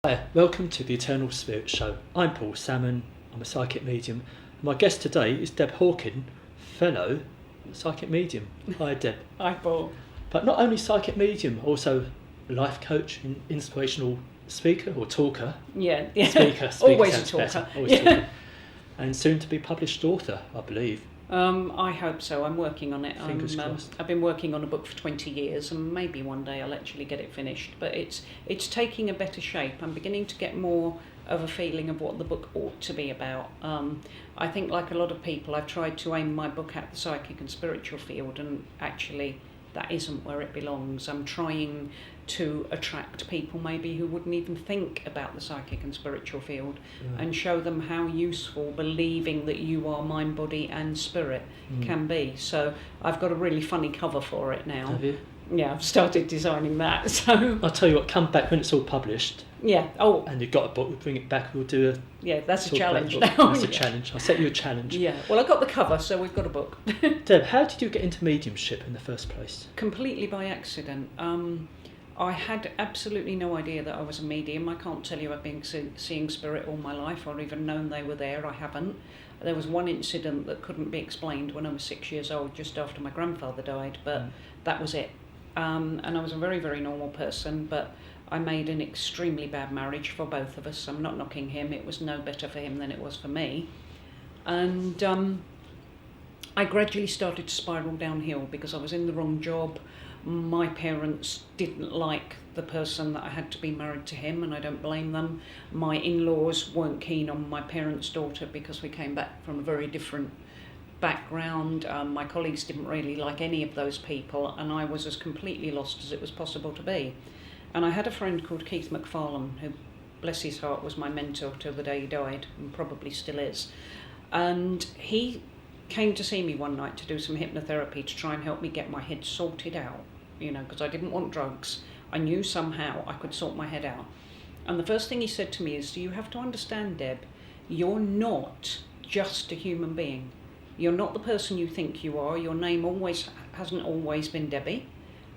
Hi, welcome to the Eternal Spirit Show. I'm Paul Salmon, I'm a psychic medium. My guest today is Deb Hawken, fellow psychic medium. Hi Deb. Hi Paul. But not only psychic medium, also life coach, inspirational speaker or talker. Yeah. Speaker Always a sounds talker. better. Always talker. And soon to be published author, I believe. I hope so. I'm working on it. Fingers crossed. I've been working on a book for 20 years, and maybe one day I'll actually get it finished. But it's taking a better shape. I'm beginning to get more of a feeling of what the book ought to be about. I think, like a lot of people, I've tried to aim my book at the psychic and spiritual field, and actually that isn't where it belongs. I'm trying to attract people maybe who wouldn't even think about the psychic and spiritual field, and show them how useful believing that you are mind, body and spirit can be. So I've got a really funny cover for it now. Have you? Yeah, I've started designing that. So I'll tell you what, come back when it's all published. Yeah. Oh. And you've got a book, we'll bring it back, we'll do a... Yeah, that's a talk about challenge the book. now. That's a challenge. I'll set you a challenge. Yeah. Well, I got the cover, so we've got a book. Deb, how did you get into mediumship in the first place? Completely by accident. I had absolutely no idea that I was a medium. I can't tell you I've been seeing spirit all my life or even known they were there. I haven't. There was one incident that couldn't be explained when I was 6 years old, just after my grandfather died, but that was it. And I was a very, very normal person, but I made an extremely bad marriage for both of us. I'm not knocking him. It was no better for him than it was for me. And I gradually started to spiral downhill because I was in the wrong job. My parents didn't like the person that I had to be married to him, and I don't blame them. My in-laws weren't keen on my parents' daughter because we came back from a very different background. My colleagues didn't really like any of those people, and I was as completely lost as it was possible to be. And I had a friend called Keith McFarlane, who, bless his heart, was my mentor till the day he died, and probably still is. And he came to see me one night to do some hypnotherapy to try and help me get my head sorted out, because I didn't want drugs. I knew somehow I could sort my head out. And the first thing he said to me is, you have to understand, Deb, you're not just a human being. You're not the person you think you are. Your name hasn't always been Debbie.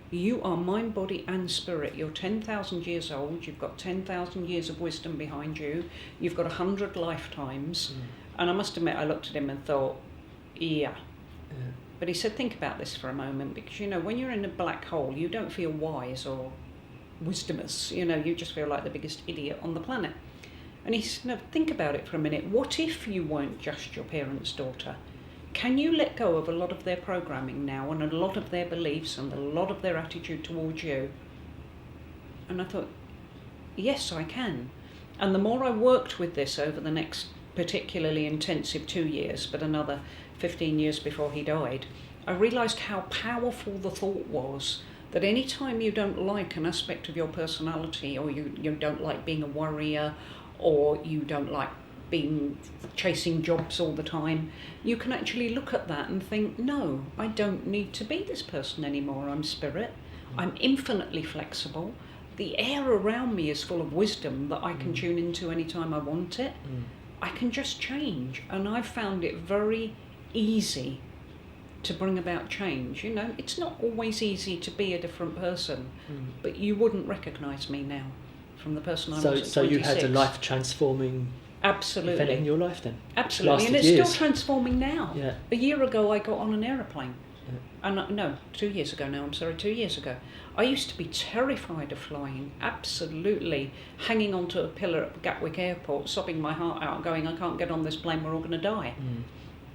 You are mind, body and spirit. You're 10,000 years old. You've got 10,000 years of wisdom behind you. You've got 100 lifetimes. And I must admit, I looked at him and thought, yeah. But he said, think about this for a moment, because, when you're in a black hole, you don't feel wise or wisdomous. You just feel like the biggest idiot on the planet. And he said, no, think about it for a minute. What if you weren't just your parents' daughter? Can you let go of a lot of their programming now, and a lot of their beliefs and a lot of their attitude towards you? And I thought, yes, I can. And the more I worked with this over the next particularly intensive 2 years, but another 15 years before he died, I realised how powerful the thought was that any time you don't like an aspect of your personality, or you don't like being a worrier, or you don't like chasing jobs all the time, you can actually look at that and think, no, I don't need to be this person anymore. I'm spirit. I'm infinitely flexible. The air around me is full of wisdom that I can tune into anytime I want it. I can just change, and I've found it very easy to bring about change. It's not always easy to be a different person, but you wouldn't recognise me now from the person I was at 26. So you had a life transforming event in your life then? Absolutely, and it's still transforming now. Yeah. A year ago I got on an aeroplane. And 2 years ago now, 2 years ago. I used to be terrified of flying, absolutely hanging onto a pillar at Gatwick Airport, sobbing my heart out, going, I can't get on this plane, we're all going to die.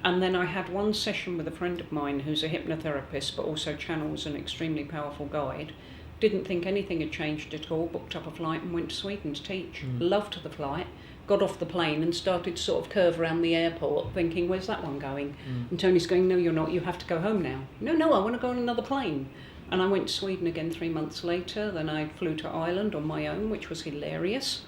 And then I had one session with a friend of mine who's a hypnotherapist, but also channels an extremely powerful guide. Didn't think anything had changed at all, booked up a flight and went to Sweden to teach. Loved the flight. Got off the plane and started to sort of curve around the airport thinking, where's that one going? And Tony's going, no, you're not, you have to go home now. No, I want to go on another plane. And I went to Sweden again 3 months later. Then I flew to Ireland on my own, which was hilarious.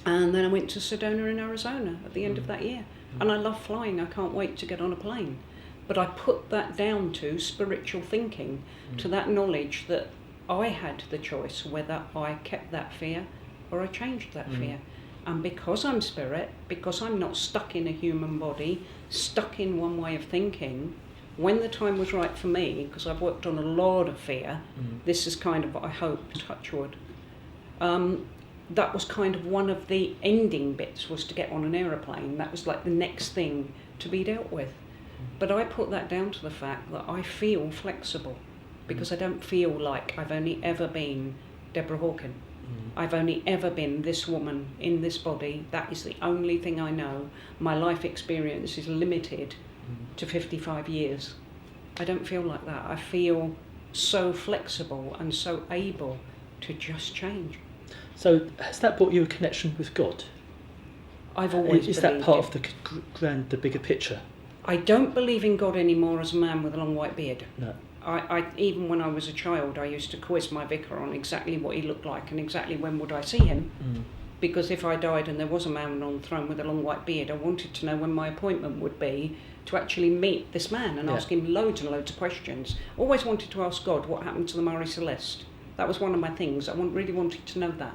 And then I went to Sedona in Arizona at the end of that year. And I love flying. I can't wait to get on a plane. But I put that down to spiritual thinking, to that knowledge that I had the choice whether I kept that fear or I changed that fear. And because I'm spirit, because I'm not stuck in a human body, stuck in one way of thinking, when the time was right for me, because I've worked on a lot of fear, this is kind of, I hope, touch wood, that was kind of one of the ending bits, was to get on an aeroplane. That was like the next thing to be dealt with. But I put that down to the fact that I feel flexible, because I don't feel like I've only ever been Deborah Hawken. I've only ever been this woman in this body. That is the only thing I know. My life experience is limited to 55 years. I don't feel like that. I feel so flexible and so able to just change. So has that brought you a connection with God? I've always Is that believed part it. of the bigger picture? I don't believe in God anymore as a man with a long white beard. No. I even when I was a child, I used to quiz my vicar on exactly what he looked like and exactly when would I see him. Because if I died and there was a man on the throne with a long white beard, I wanted to know when my appointment would be to actually meet this man and ask him loads and loads of questions. Always wanted to ask God what happened to the Marie Celeste. That was one of my things. I really wanted to know that.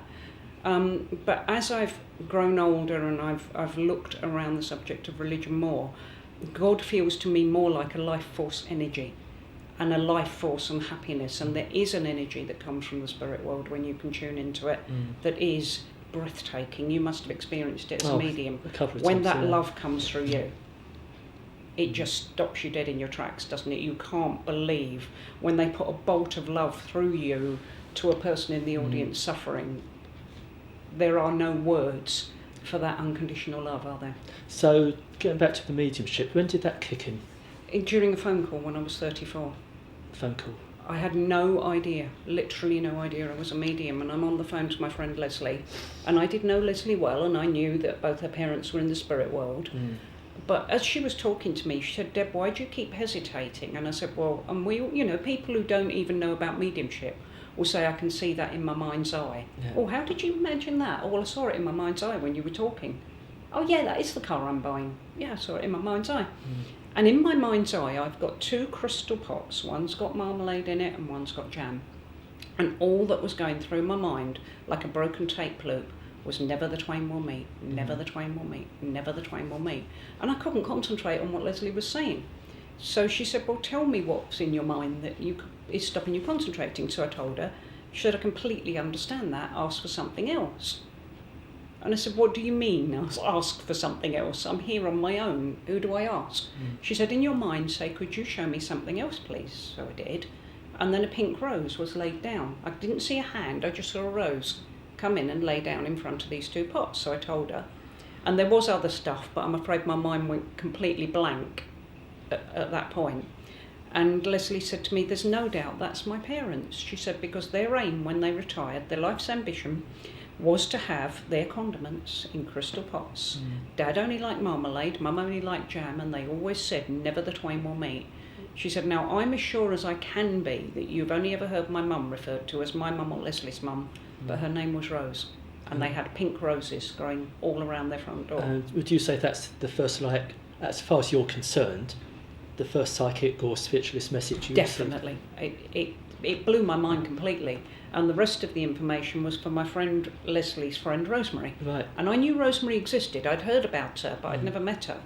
But as I've grown older and I've looked around the subject of religion more, God feels to me more like a life force energy, and a life force and happiness. And there is an energy that comes from the spirit world when you can tune into it that is breathtaking. You must have experienced it as a medium. A couple of when times, that yeah. love comes through you, it just stops you dead in your tracks, doesn't it? You can't believe when they put a bolt of love through you to a person in the audience suffering. There are no words for that unconditional love, are there? So getting back to the mediumship, when did that kick in? During a phone call when I was 34. Phone call. I had no idea, literally no idea I was a medium, and I'm on the phone to my friend Leslie, and I did know Leslie well, and I knew that both her parents were in the spirit world. But as she was talking to me, she said, "Deb, why do you keep hesitating?" And I said, "Well, and we, people who don't even know about mediumship will say, I can see that in my mind's eye." Yeah. "Oh, how did you imagine that?" "Oh, well, I saw it in my mind's eye when you were talking." "Oh, yeah, that is the car I'm buying." "Yeah, I saw it in my mind's eye." And in my mind's eye, I've got 2 crystal pots. One's got marmalade in it and one's got jam. And all that was going through my mind, like a broken tape loop, was never the twain will meet, never the twain will meet, never the twain will meet. And I couldn't concentrate on what Leslie was saying. So she said, "Well, tell me what's in your mind that is stopping you concentrating." So I told her. She said, "I completely understand that, ask for something else." And I said, "What do you mean, ask for something else? I'm here on my own. Who do I ask?" She said, "In your mind, say, could you show me something else, please?" So I did. And then a pink rose was laid down. I didn't see a hand, I just saw a rose come in and lay down in front of these 2 pots. So I told her. And there was other stuff, but I'm afraid my mind went completely blank at that point. And Leslie said to me, "There's no doubt that's my parents." She said, "Because their aim when they retired, their life's ambition, was to have their condiments in crystal pots. Dad only liked marmalade, Mum only liked jam, and they always said never the twain will meet." She said, "Now I'm as sure as I can be that you've only ever heard my mum referred to as my mum or Leslie's mum, but her name was Rose, and they had pink roses growing all around their front door." Would you say that's the first, as far as you're concerned, the first psychic or spiritualist message you received? Definitely. It blew my mind completely. And the rest of the information was for my friend Leslie's friend Rosemary. Right. And I knew Rosemary existed. I'd heard about her, but I'd never met her.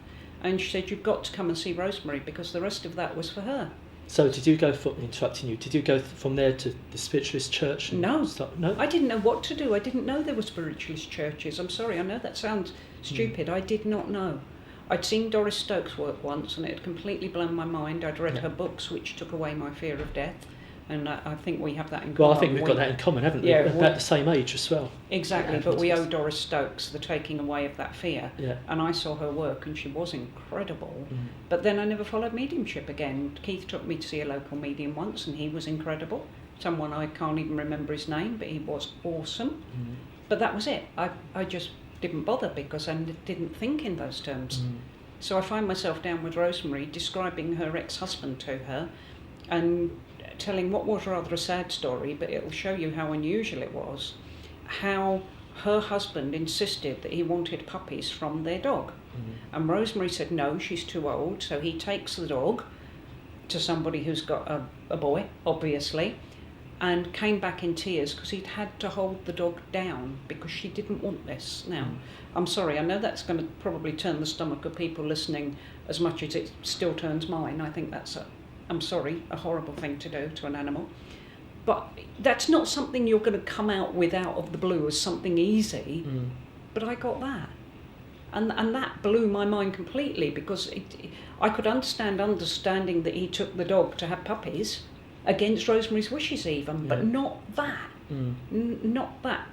And she said, "You've got to come and see Rosemary," because the rest of that was for her. So did you go, interrupting you, did you go from there to the spiritualist church? No. No? I didn't know what to do. I didn't know there were spiritualist churches. I'm sorry, I know that sounds stupid. I did not know. I'd seen Doris Stokes work once, and it had completely blown my mind. I'd read her books, which took away my fear of death. And I think we have that in common. Well, I think we've got that in common, haven't we? Yeah, About the same age as well. Exactly, but we owe Doris Stokes the taking away of that fear. Yeah. And I saw her work, and she was incredible. But then I never followed mediumship again. Keith took me to see a local medium once, and he was incredible. Someone I can't even remember his name, but he was awesome. But that was it. I just didn't bother because I didn't think in those terms. So I find myself down with Rosemary describing her ex-husband to her and telling what was rather a sad story, but it'll show you how unusual it was, how her husband insisted that he wanted puppies from their dog. And Rosemary said, "No, she's too old." So he takes the dog to somebody who's got a boy, obviously, and came back in tears because he'd had to hold the dog down because she didn't want this. Now, I'm sorry, I know that's going to probably turn the stomach of people listening as much as it still turns mine. I think that's I'm sorry, a horrible thing to do to an animal. But that's not something you're going to come out with out of the blue as something easy. But I got that. And that blew my mind completely, because I could understanding that he took the dog to have puppies against Rosemary's wishes even, but not that. Not that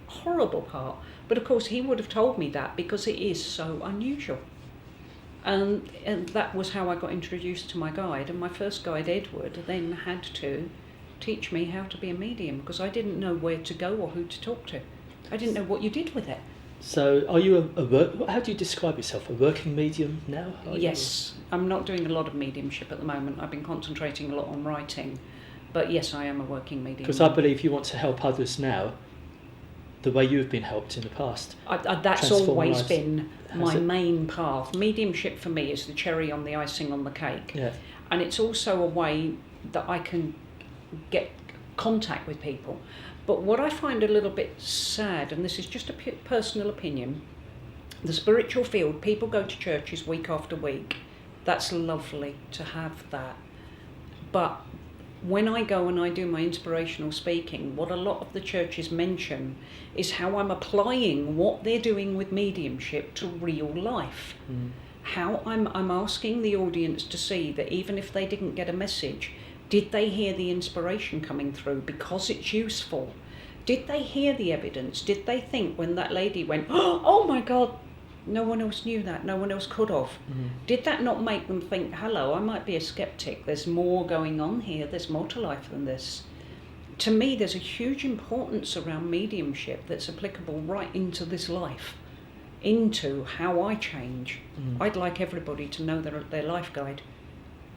horrible part. But of course he would have told me that because it is so unusual. And that was how I got introduced to my guide. And my first guide, Edward, then had to teach me how to be a medium, because I didn't know where to go or who to talk to. I didn't know what you did with it. So are you how do you describe yourself? A working medium now? Yes, I'm not doing a lot of mediumship at the moment. I've been concentrating a lot on writing. But yes, I am a working medium. Because I believe you want to help others now the way you've been helped in the past. That's always been my main path. Mediumship for me is the cherry on the icing on the cake. Yeah. And it's also a way that I can get contact with people. But what I find a little bit sad, and this is just a personal opinion, the spiritual field, people go to churches week after week. That's lovely to have that. But when I go and I do my inspirational speaking, what a lot of the churches mention is how I'm applying what they're doing with mediumship to real life. How I'm asking the audience to see that even if they didn't get a message, did they hear the inspiration coming through because it's useful? Did they hear the evidence? Did they think when that lady went, oh my God, no one else knew that, no one else could have? Did that not make them think, hello, I might be a skeptic, there's more going on here, there's more to life than this? To me, there's a huge importance around mediumship that's applicable right into this life, into how I change. I'd like everybody to know their life guide,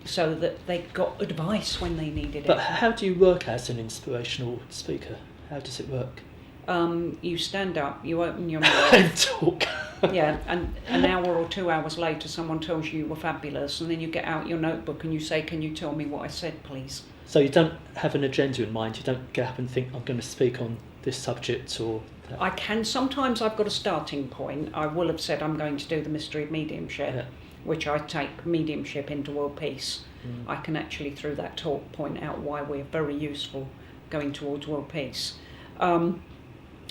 so that they got advice when they needed it. But how do you work as an inspirational speaker? How does it work? You stand up, you open your mouth. And talk. Yeah, and an hour or 2 hours later someone tells you were fabulous, and then you get out your notebook and you say, can you tell me what I said, please? So you don't have an agenda in mind, you don't get up and think, I'm going to speak on this subject or that. I can, sometimes I've got a starting point. I will have said I'm going to do the mystery of mediumship, which I take mediumship into world peace. I can actually, through that talk, point out why we're very useful going towards world peace.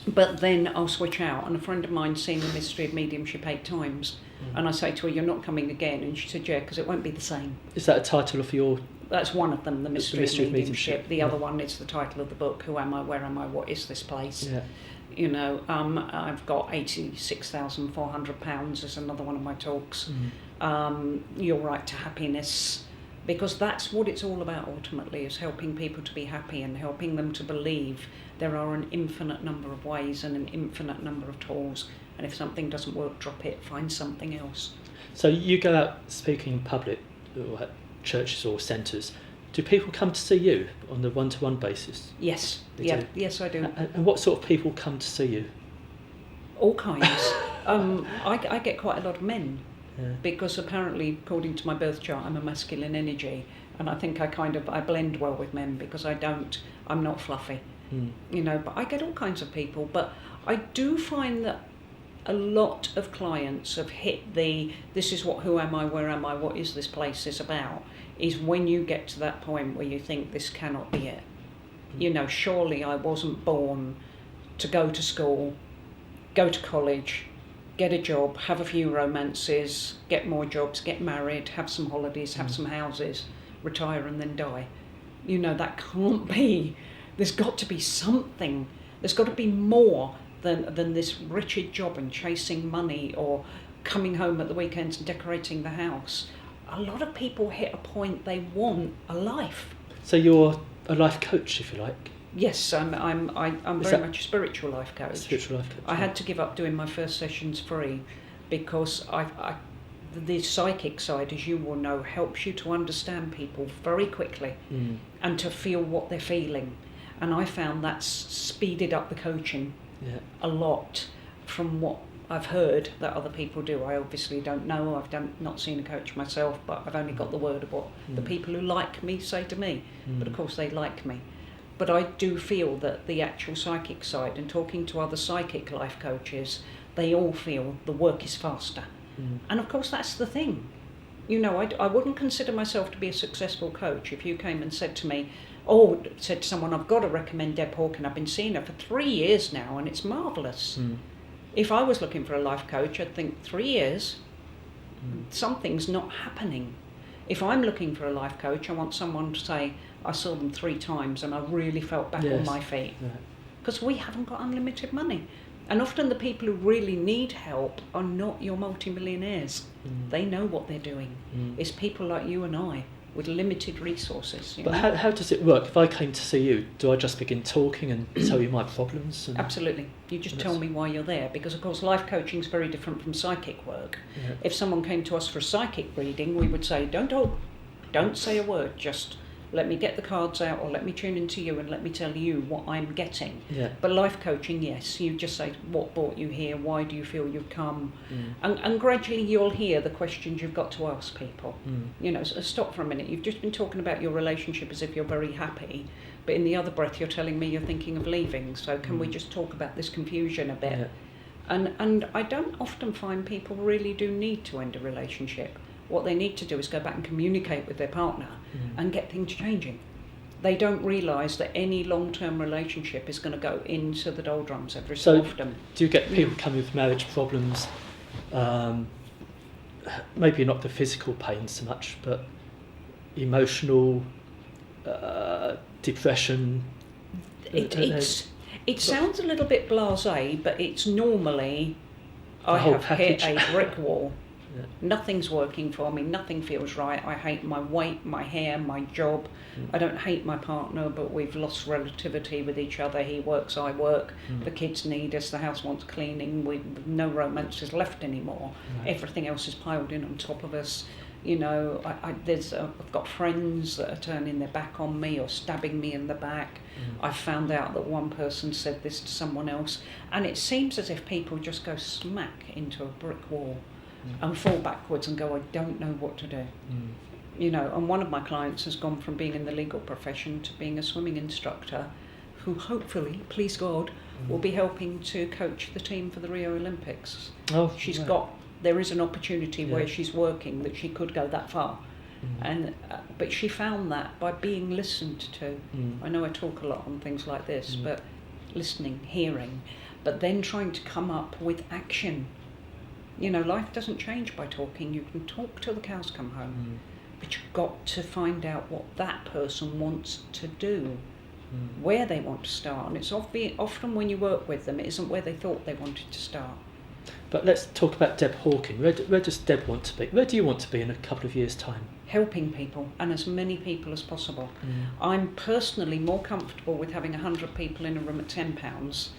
But then I'll switch out, and a friend of mine's seen the mystery of mediumship 8 times, and I say to her, you're not coming again? And she said, yeah, because it won't be the same. Is that a title of your... That's one of them, the mystery of mediumship. The other one is the title of the book, Who Am I, Where Am I, What Is This Place? Yeah. You know, I've got £86,400 is another one of my talks. Your Right to Happiness, because that's what it's all about ultimately, is helping people to be happy and helping them to believe there are an infinite number of ways and an infinite number of tools, and if something doesn't work, drop it, find something else. So you go out speaking in public or at churches or centres. Do people come to see you on the one-to-one basis? Yes, yes I do. And what sort of people come to see you? All kinds. I get quite a lot of men. Because apparently, according to my birth chart, I'm a masculine energy, and I think I blend well with men because I'm not fluffy, you know, but I get all kinds of people. But I do find that a lot of clients have hit this is what Who Am I, Where Am I, What Is This Place is about, is when you get to that point where you think this cannot be it. You know, surely I wasn't born to go to school, go to college, get a job, have a few romances, get more jobs, get married, have some holidays, have some houses, retire and then die. You know, that can't be. There's got to be something. There's got to be more than this wretched job and chasing money or coming home at the weekends and decorating the house. A lot of people hit a point they want a life. So you're a life coach, if you like? Yes, I'm very much a spiritual life coach. Spiritual life coach. I had to give up doing my first sessions free because the psychic side, as you will know, helps you to understand people very quickly and to feel what they're feeling. And I found that's speeded up the coaching a lot from what I've heard that other people do. I obviously don't know. I've not seen a coach myself, but I've only got the word of what the people who like me say to me. But of course they like me. But I do feel that the actual psychic side, and talking to other psychic life coaches, they all feel the work is faster. And of course that's the thing. You know, I wouldn't consider myself to be a successful coach if you came and said to me, Or said to someone, I've got to recommend Deb Hawken. I've been seeing her for 3 years now and it's marvellous. If I was looking for a life coach, I'd think 3 years, something's not happening. If I'm looking for a life coach, I want someone to say, I saw them 3 times and I really felt back on my feet. Because we haven't got unlimited money. And often the people who really need help are not your multimillionaires. They know what they're doing. It's people like you and I with limited resources. But how does it work? If I came to see you, do I just begin talking and tell you my problems? Absolutely. You just tell me why you're there, because of course life coaching is very different from psychic work. If someone came to us for a psychic reading, we would say, don't talk, don't say a word, just let me get the cards out or let me tune into you and let me tell you what I'm getting. But life coaching, yes, you just say what brought you here, why do you feel you've come, and gradually you'll hear the questions you've got to ask people. You know, so stop for a minute, you've just been talking about your relationship as if you're very happy, but in the other breath you're telling me you're thinking of leaving, so can we just talk about this confusion a bit? And I don't often find people really do need to end a relationship. What they need to do is go back and communicate with their partner and get things changing. They don't realise that any long-term relationship is going to go into the doldrums every so often. Do you get people coming with marriage problems, maybe not the physical pain so much, but emotional, depression? It sounds a little bit blasé, but it's normally I have hit a brick wall. Nothing's working for me, nothing feels right, I hate my weight, my hair, my job. I don't hate my partner, but we've lost relativity with each other. He works, I work, the kids need us, the house wants cleaning, no romance is left anymore. Everything else is piled in on top of us. You know, I've got friends that are turning their back on me or stabbing me in the back. I've found out that one person said this to someone else, and it seems as if people just go smack into a brick wall and fall backwards and go, I don't know what to do. You know, and one of my clients has gone from being in the legal profession to being a swimming instructor who hopefully, please God, will be helping to coach the team for the Rio Olympics. There is an opportunity where she's working that she could go that far. And but she found that by being listened to. I know I talk a lot on things like this, but listening, hearing, but then trying to come up with action. You know, life doesn't change by talking. You can talk till the cows come home, but you've got to find out what that person wants to do, where they want to start. And it's often when you work with them, it isn't where they thought they wanted to start. But let's talk about Deb Hawken. Where does Deb want to be? Where do you want to be in a couple of years' time? Helping people, and as many people as possible. I'm personally more comfortable with having 100 people in a room at £10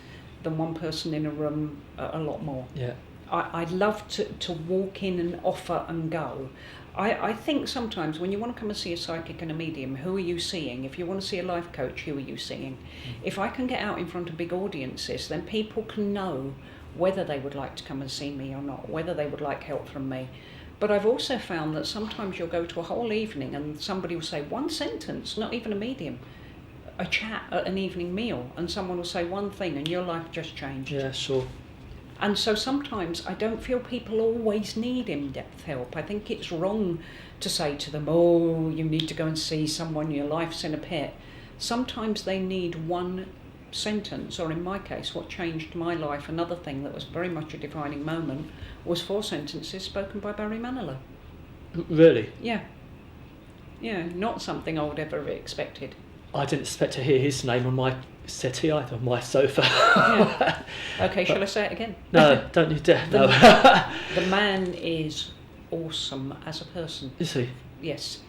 than one person in a room a lot more. I'd love to walk in and offer and go. I think sometimes when you want to come and see a psychic and a medium, who are you seeing? If you want to see a life coach, who are you seeing? If I can get out in front of big audiences, then people can know whether they would like to come and see me or not, whether they would like help from me. But I've also found that sometimes you'll go to a whole evening and somebody will say one sentence, not even a medium, a chat at an evening meal, and someone will say one thing and your life just changed. Yeah, sure. And so sometimes I don't feel people always need in-depth help. I think it's wrong to say to them, oh, you need to go and see someone, your life's in a pit. Sometimes they need one sentence, or in my case, what changed my life, another thing that was very much a defining moment, was 4 sentences spoken by Barry Manilow. Really? Yeah. Yeah, not something I would ever have expected. I didn't expect to hear his name on my settee either, on my sofa. Okay, shall I say it again? No, don't you dare. The man is awesome as a person. Is he? Yes.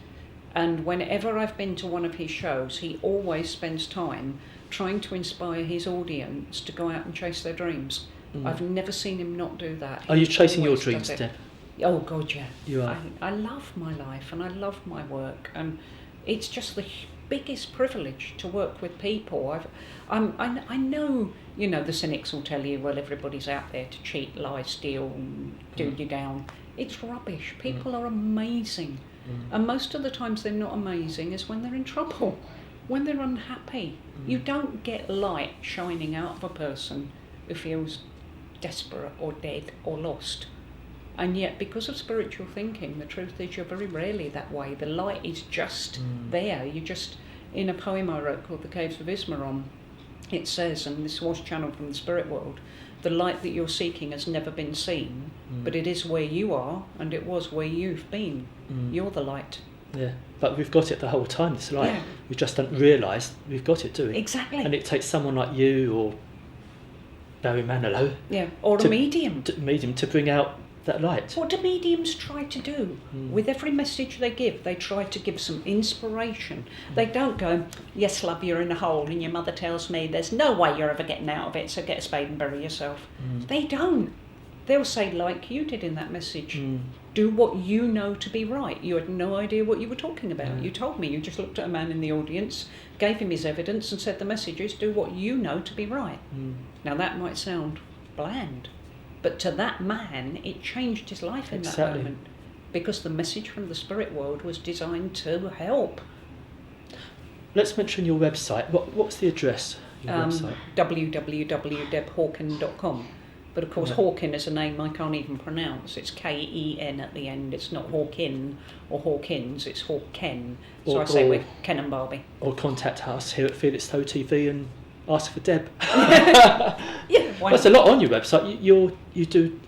And whenever I've been to one of his shows, he always spends time trying to inspire his audience to go out and chase their dreams. I've never seen him not do that. Are you chasing your dreams, Deb? Oh, God, yeah. You are? I love my life and I love my work. And it's just the biggest privilege to work with people. I know, you know, the cynics will tell you, well, everybody's out there to cheat, lie, steal, and do you down. It's rubbish. People are amazing. And most of the times they're not amazing is when they're in trouble, when they're unhappy. You don't get light shining out of a person who feels desperate or dead or lost. And yet, because of spiritual thinking, the truth is you're very rarely that way. The light is just there. in a poem I wrote called The Caves of Ismaron, it says, and this was channeled from the spirit world, the light that you're seeking has never been seen, but it is where you are, and it was where you've been. You're the light. Yeah, but we've got it the whole time, this light. Yeah. We just don't realise we've got it, do we? Exactly. And it takes someone like you or Barry Manilow, or a medium. Medium, to bring out that light. What do mediums try to do? With every message they give, they try to give some inspiration. They don't go, yes, love, you're in a hole and your mother tells me there's no way you're ever getting out of it, so get a spade and bury yourself. They don't. They'll say, like you did in that message, do what you know to be right. You had no idea what you were talking about. You told me. You just looked at a man in the audience, gave him his evidence and said the message is do what you know to be right. Now that might sound bland, but to that man, it changed his life in that moment, because the message from the spirit world was designed to help. Let's mention your website. What's the address? Your website? www.debhawken.com. But of course, Hawken is a name I can't even pronounce. It's K-E-N at the end. It's not Hawkin or Hawkins. It's Hawken. So I say we're Ken and Barbie. Or contact us here at Felixstowe TV and ask for Deb. There's a lot on your website. You do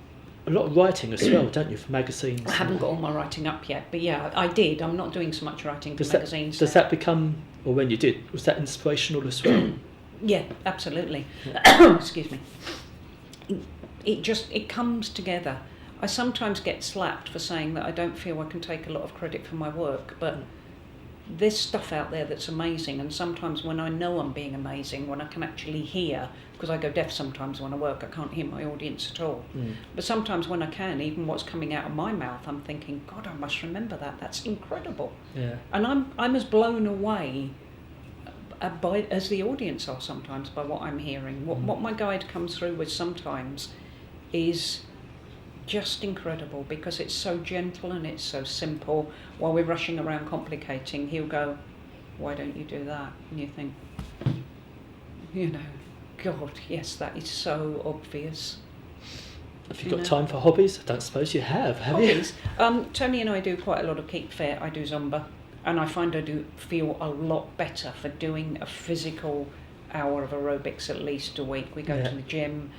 a lot of writing as well, don't you, for magazines? I haven't got all my writing up yet, but yeah, I did. I'm not doing so much writing for magazines. Does that become, or when you did, was that inspirational as well? Yeah, absolutely. Excuse me. It comes together. I sometimes get slapped for saying that I don't feel I can take a lot of credit for my work, but there's stuff out there that's amazing, and sometimes when I know I'm being amazing, when I can actually hear, because I go deaf sometimes when I work, I can't hear my audience at all, but sometimes when I can, even what's coming out of my mouth, I'm thinking, God, I must remember that, that's incredible. And I'm as blown away as the audience are sometimes by what I'm hearing. What my guide comes through with sometimes is just incredible, because it's so gentle and it's so simple. While we're rushing around complicating, he'll go, why don't you do that? And you think, God, yes, that is so obvious. Have you got time for hobbies? I don't suppose you have hobbies? you? Tony and I do quite a lot of keep fit. I do Zumba, and I find I do feel a lot better for doing a physical hour of aerobics at least a week. We go to the gym.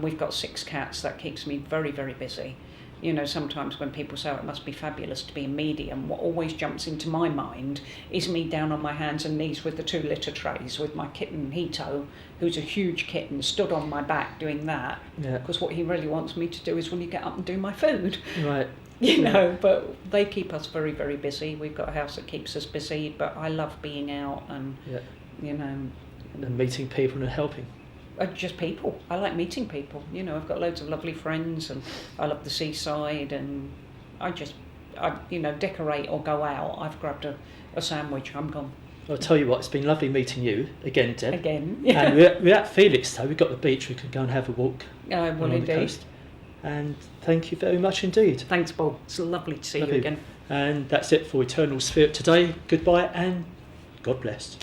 We've got 6 cats. That keeps me very, very busy. Sometimes when people say, oh, it must be fabulous to be a medium, what always jumps into my mind is me down on my hands and knees with the 2 litter trays with my kitten Hito, who's a huge kitten, stood on my back doing that. Because what he really wants me to do is when you get up and do my food. Right. But they keep us very, very busy. We've got a house that keeps us busy, but I love being out and, and meeting people and helping. Just people. I like meeting people. I've got loads of lovely friends, and I love the seaside, and I decorate or go out. I've grabbed a sandwich, I'm gone. I'll tell you what, it's been lovely meeting you again, Deb. Again. And we're at Felixstowe. We've got the beach. We can go and have a walk well, along the coast. And thank you very much indeed. Thanks, Paul. It's lovely to see you again. And that's it for Eternal Spirit today. Goodbye and God bless.